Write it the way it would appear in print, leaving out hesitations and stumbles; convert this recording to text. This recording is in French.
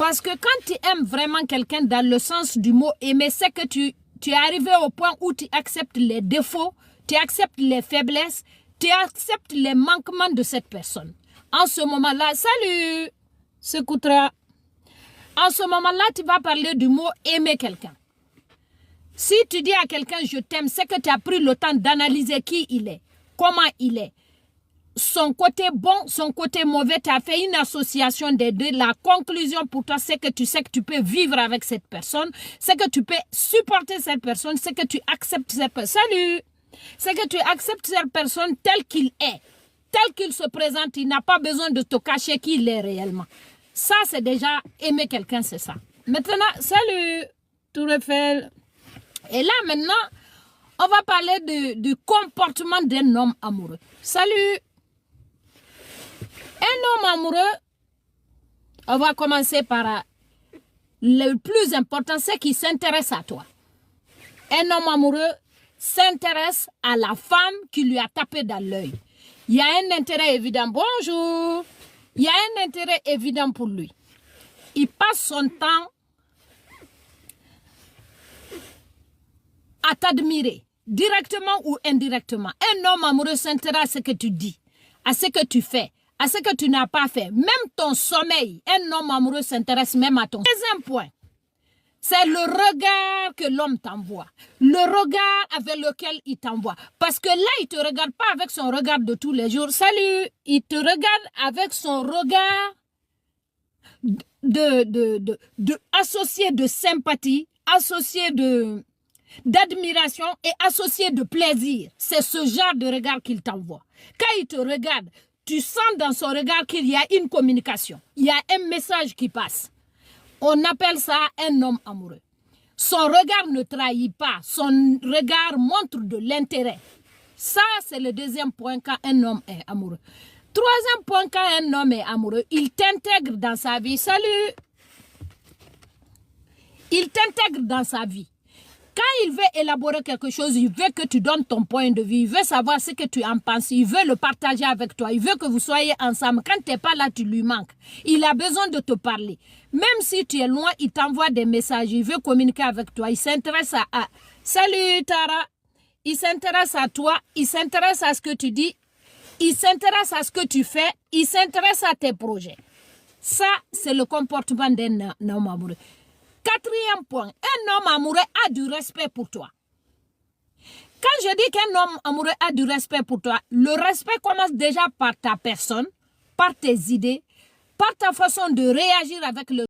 Parce que quand tu aimes vraiment quelqu'un dans le sens du mot aimer, c'est que tu es arrivé au point où tu acceptes les défauts, tu acceptes les faiblesses, tu acceptes les manquements de cette personne. En ce moment-là, salut, c'est Koutra. En ce moment-là, tu vas parler du mot aimer quelqu'un. Si tu dis à quelqu'un je t'aime, c'est que tu as pris le temps d'analyser qui il est, comment il est. Son côté bon, son côté mauvais, tu as fait une association des deux. La conclusion pour toi, c'est que tu sais que tu peux vivre avec cette personne, c'est que tu peux supporter cette personne, c'est que tu acceptes cette personne. Salut! C'est que tu acceptes cette personne tel qu'il est, tel qu'il se présente. Il n'a pas besoin de te cacher qui il est réellement. Ça, c'est déjà aimer quelqu'un, c'est ça. Maintenant, salut, tout refait. Et là, maintenant, on va parler du comportement d'un homme amoureux. Salut! Un homme amoureux, on va commencer par le plus important, c'est qu'il s'intéresse à toi. Un homme amoureux s'intéresse à la femme qui lui a tapé dans l'œil. Il y a un intérêt évident. Bonjour! Il y a un intérêt évident pour lui. Il passe son temps à t'admirer, directement ou indirectement. Un homme amoureux s'intéresse à ce que tu dis, à ce que tu fais, à ce que tu n'as pas fait. Même ton sommeil, un homme amoureux s'intéresse même à ton. Deuxième point, c'est le regard que l'homme t'envoie. Le regard avec lequel il t'envoie. Parce que là, il ne te regarde pas avec son regard de tous les jours. Salut, il te regarde avec son regard associé de sympathie, associé d'admiration et associé de plaisir. C'est ce genre de regard qu'il t'envoie. Quand il te regarde, tu sens dans son regard qu'il y a une communication. Il y a un message qui passe. On appelle ça un homme amoureux. Son regard ne trahit pas. Son regard montre de l'intérêt. Ça, c'est le deuxième point quand un homme est amoureux. Troisième point, quand un homme est amoureux, il t'intègre dans sa vie. Salut! Il t'intègre dans sa vie. Quand il veut élaborer quelque chose, il veut que tu donnes ton point de vue, il veut savoir ce que tu en penses, il veut le partager avec toi, il veut que vous soyez ensemble. Quand tu n'es pas là, tu lui manques. Il a besoin de te parler. Même si tu es loin, il t'envoie des messages, il veut communiquer avec toi, il s'intéresse à... Salut Tara! Il s'intéresse à toi, il s'intéresse à ce que tu dis, il s'intéresse à ce que tu fais, il s'intéresse à tes projets. Ça, c'est le comportement d'un homme amoureux. Quatrième point, un homme amoureux a du respect pour toi. Quand je dis qu'un homme amoureux a du respect pour toi, le respect commence déjà par ta personne, par tes idées, par ta façon de réagir avec le